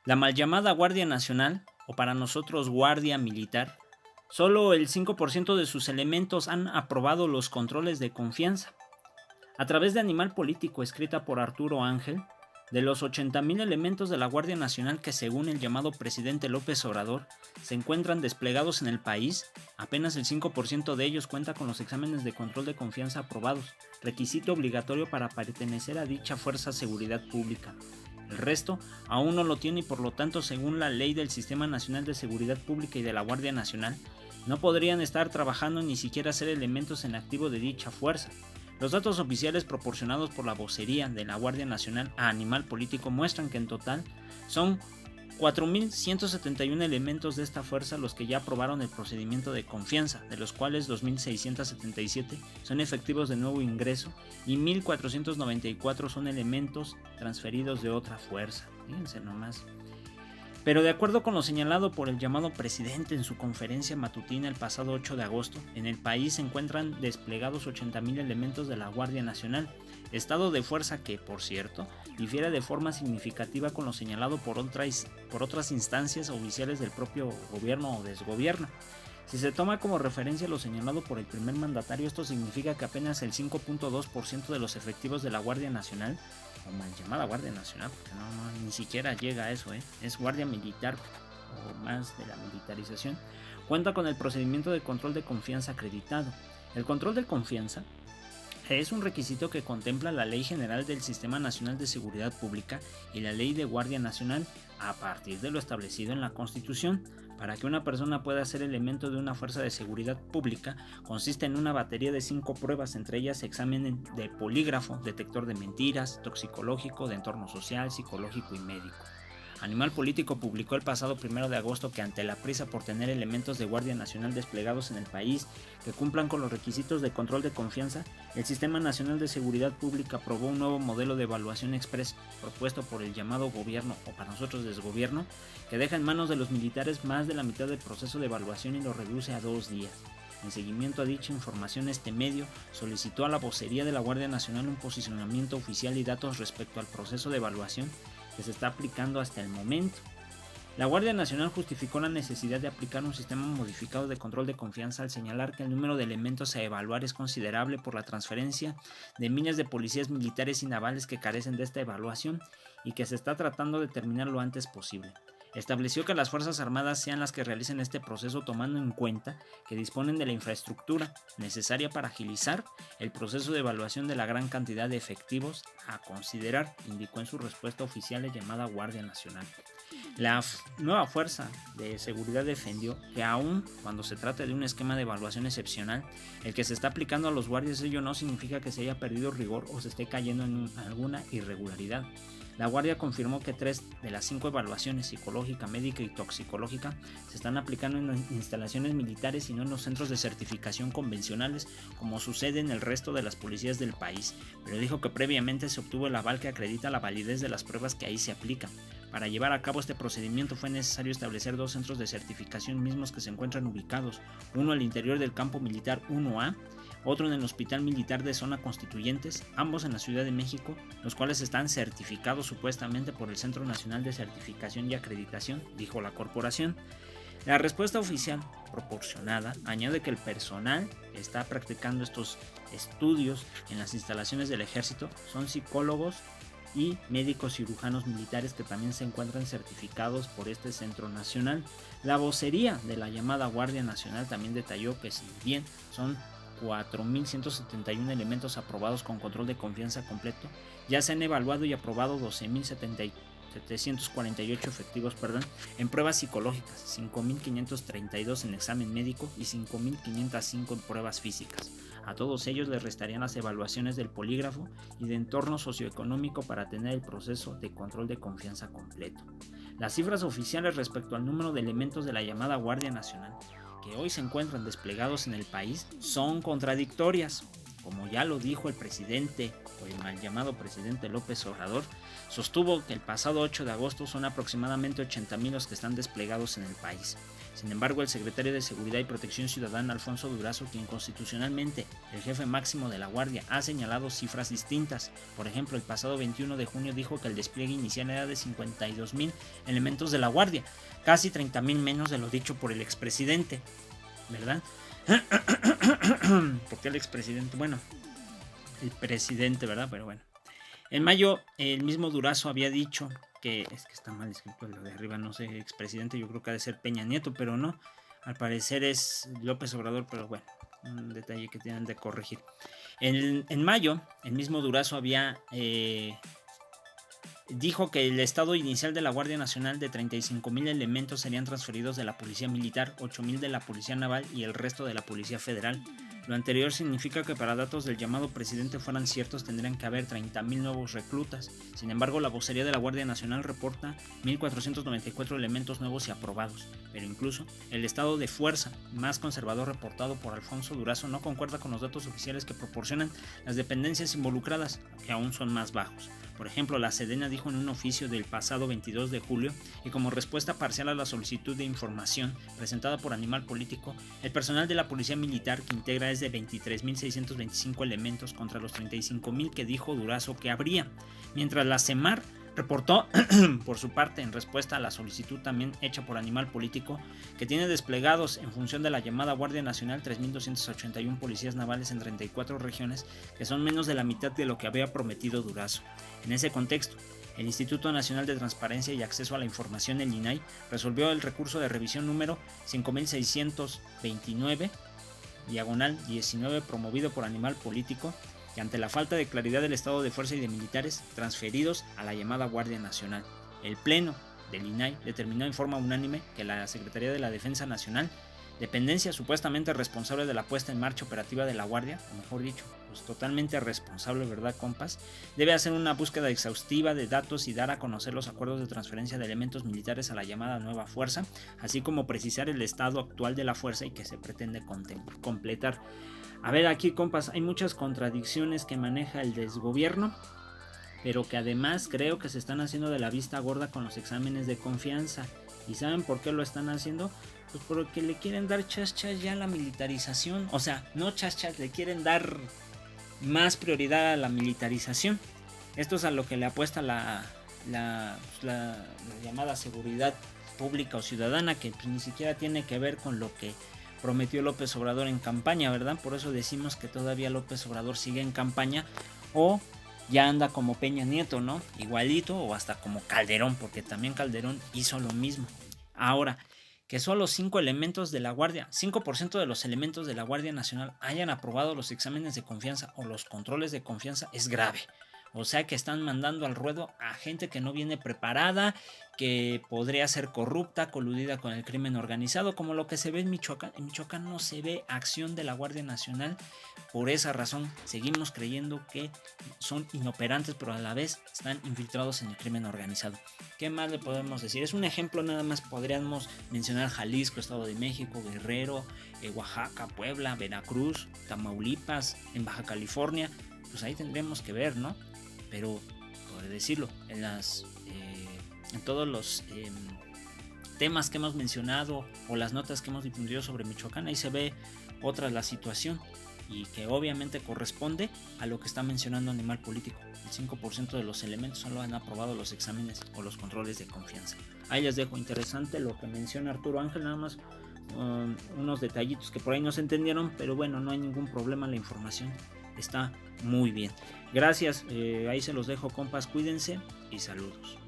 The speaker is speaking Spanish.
La mal llamada Guardia Nacional, o para nosotros Guardia Militar, solo el 5% de sus elementos han aprobado los controles de confianza. A través de Animal Político, escrita por Arturo Ángel, de los 80,000 elementos de la Guardia Nacional que, según el llamado presidente López Obrador, se encuentran desplegados en el país, apenas el 5% de ellos cuenta con los exámenes de control de confianza aprobados, requisito obligatorio para pertenecer a dicha fuerza de seguridad pública. El resto aún no lo tiene y, por lo tanto, según la ley del Sistema Nacional de Seguridad Pública y de la Guardia Nacional, no podrían estar trabajando ni siquiera ser elementos en activo de dicha fuerza. Los datos oficiales proporcionados por la vocería de la Guardia Nacional a Animal Político muestran que en total son 4,171 elementos de esta fuerza los que ya aprobaron el procedimiento de confianza, de los cuales 2,677 son efectivos de nuevo ingreso y 1,494 son elementos transferidos de otra fuerza. Fíjense nomás. Pero de acuerdo con lo señalado por el llamado presidente en su conferencia matutina el pasado 8 de agosto, en el país se encuentran desplegados 80,000 elementos de la Guardia Nacional, estado de fuerza que, por cierto, difiere de forma significativa con lo señalado por otras instancias oficiales del propio gobierno o desgobierno. Si se toma como referencia lo señalado por el primer mandatario, esto significa que apenas el 5,2% de los efectivos de la Guardia Nacional, o mal llamada Guardia Nacional, porque ni siquiera llega a eso, es Guardia Militar o más de la militarización, cuenta con el procedimiento de control de confianza acreditado. El control de confianza es un requisito que contempla la Ley General del Sistema Nacional de Seguridad Pública y la Ley de Guardia Nacional a partir de lo establecido en la Constitución. Para que una persona pueda ser elemento de una fuerza de seguridad pública, consiste en una batería de 5 pruebas, entre ellas examen de polígrafo, detector de mentiras, toxicológico, de entorno social, psicológico y médico. Animal Político publicó el pasado 1 de agosto que, ante la prisa por tener elementos de Guardia Nacional desplegados en el país que cumplan con los requisitos de control de confianza, el Sistema Nacional de Seguridad Pública aprobó un nuevo modelo de evaluación express propuesto por el llamado gobierno, o para nosotros desgobierno, que deja en manos de los militares más de la mitad del proceso de evaluación y lo reduce a 2 días. En seguimiento a dicha información, este medio solicitó a la vocería de la Guardia Nacional un posicionamiento oficial y datos respecto al proceso de evaluación que se está aplicando hasta el momento. La Guardia Nacional justificó la necesidad de aplicar un sistema modificado de control de confianza al señalar que el número de elementos a evaluar es considerable por la transferencia de miles de policías militares y navales que carecen de esta evaluación y que se está tratando de terminar lo antes posible. Estableció que las Fuerzas Armadas sean las que realicen este proceso, tomando en cuenta que disponen de la infraestructura necesaria para agilizar el proceso de evaluación de la gran cantidad de efectivos a considerar, indicó en su respuesta oficial llamada Guardia Nacional. La nueva fuerza de seguridad defendió que, aun cuando se trate de un esquema de evaluación excepcional, el que se está aplicando a los guardias, ello no significa que se haya perdido rigor o se esté cayendo en alguna irregularidad. La Guardia confirmó que 3 de las 5 evaluaciones, psicológica, médica y toxicológica, se están aplicando en instalaciones militares y no en los centros de certificación convencionales, como sucede en el resto de las policías del país, pero dijo que previamente se obtuvo el aval que acredita la validez de las pruebas que ahí se aplican. Para llevar a cabo este procedimiento fue necesario establecer 2 centros de certificación mismos que se encuentran ubicados, uno al interior del campo militar 1A, otro en el Hospital Militar de Zona Constituyentes, ambos en la Ciudad de México, los cuales están certificados supuestamente por el Centro Nacional de Certificación y Acreditación, dijo la corporación. La respuesta oficial proporcionada añade que el personal que está practicando estos estudios en las instalaciones del Ejército son psicólogos y médicos cirujanos militares que también se encuentran certificados por este centro nacional. La vocería de la llamada Guardia Nacional también detalló que, si bien son 4,171 elementos aprobados con control de confianza completo, ya se han evaluado y aprobado 12,748 efectivos en pruebas psicológicas, 5,532 en examen médico y 5,505 en pruebas físicas. A todos ellos les restarían las evaluaciones del polígrafo y de entorno socioeconómico para tener el proceso de control de confianza completo. Las cifras oficiales respecto al número de elementos de la llamada Guardia Nacional que hoy se encuentran desplegados en el país son contradictorias. Como ya lo dijo el presidente, o el mal llamado presidente López Obrador, sostuvo que el pasado 8 de agosto son aproximadamente 80,000 los que están desplegados en el país. Sin embargo, el secretario de Seguridad y Protección Ciudadana, Alfonso Durazo, quien constitucionalmente el jefe máximo de la Guardia, ha señalado cifras distintas. Por ejemplo, el pasado 21 de junio dijo que el despliegue inicial era de 52,000 elementos de la Guardia, casi 30,000 menos de lo dicho por el expresidente, ¿verdad? ¿Por qué el expresidente? Bueno, el presidente, ¿verdad? Pero bueno. En mayo, el mismo Durazo había dicho que, es que está mal escrito lo de arriba, no sé, expresidente, yo creo que ha de ser Peña Nieto, pero no, al parecer es López Obrador, pero bueno, un detalle que tienen de corregir. En mayo, el mismo Durazo había dijo que el estado inicial de la Guardia Nacional de 35,000 elementos serían transferidos de la Policía Militar, 8,000 de la Policía Naval y el resto de la Policía Federal. Lo anterior significa que para datos del llamado presidente fueran ciertos tendrían que haber 30,000 nuevos reclutas. Sin embargo, la vocería de la Guardia Nacional reporta 1,494 elementos nuevos y aprobados. Pero incluso el estado de fuerza más conservador reportado por Alfonso Durazo no concuerda con los datos oficiales que proporcionan las dependencias involucradas, que aún son más bajos. Por ejemplo, la Sedena dijo en un oficio del pasado 22 de julio que como respuesta parcial a la solicitud de información presentada por Animal Político, el personal de la Policía Militar que integra es de 23,625 elementos contra los 35,000 que dijo Durazo que habría, mientras la CEMAR reportó, por su parte, en respuesta a la solicitud también hecha por Animal Político, que tiene desplegados en función de la llamada Guardia Nacional 3,281 policías navales en 34 regiones, que son menos de la mitad de lo que había prometido Durazo. En ese contexto, el Instituto Nacional de Transparencia y Acceso a la Información, el INAI, resolvió el recurso de revisión número 5,629, diagonal 19, promovido por Animal Político, que ante la falta de claridad del estado de fuerza y de militares transferidos a la llamada Guardia Nacional, el Pleno del INAI determinó en forma unánime que la Secretaría de la Defensa Nacional, dependencia supuestamente responsable de la puesta en marcha operativa de la Guardia, o mejor dicho, pues totalmente responsable, ¿verdad, compas?, debe hacer una búsqueda exhaustiva de datos y dar a conocer los acuerdos de transferencia de elementos militares a la llamada nueva fuerza, así como precisar el estado actual de la fuerza y que se pretende completar. A ver, aquí, compas, hay muchas contradicciones que maneja el desgobierno, pero que además creo que se están haciendo de la vista gorda con los exámenes de confianza. ¿Y saben por qué lo están haciendo? Pues porque le quieren dar chas ya a la militarización. O sea, no chas, le quieren dar más prioridad a la militarización. Esto es a lo que le apuesta la llamada seguridad pública o ciudadana, que pues ni siquiera tiene que ver con lo que prometió López Obrador en campaña, ¿verdad? Por eso decimos que todavía López Obrador sigue en campaña, o ya anda como Peña Nieto, ¿no? Igualito, o hasta como Calderón, porque también Calderón hizo lo mismo. Ahora, que solo 5% de los elementos de la Guardia Nacional hayan aprobado los exámenes de confianza o los controles de confianza es grave. O sea que están mandando al ruedo a gente que no viene preparada, que podría ser corrupta, coludida con el crimen organizado, como lo que se ve en Michoacán. En Michoacán no se ve acción de la Guardia Nacional. Por esa razón seguimos creyendo que son inoperantes, pero a la vez están infiltrados en el crimen organizado. ¿Qué más le podemos decir? Es un ejemplo nada más. Podríamos mencionar Jalisco, Estado de México, Guerrero, Oaxaca, Puebla, Veracruz, Tamaulipas, en Baja California. Pues ahí tendremos que ver, ¿no? Pero, por decirlo, en todos los temas que hemos mencionado o las notas que hemos difundido sobre Michoacán, ahí se ve otra la situación, y que obviamente corresponde a lo que está mencionando Animal Político. El 5% de los elementos solo han aprobado los exámenes o los controles de confianza. Ahí les dejo interesante lo que menciona Arturo Ángel, nada más unos detallitos que por ahí no se entendieron, pero bueno, no hay ningún problema, la información está muy bien. Gracias, ahí se los dejo, compas, cuídense y saludos.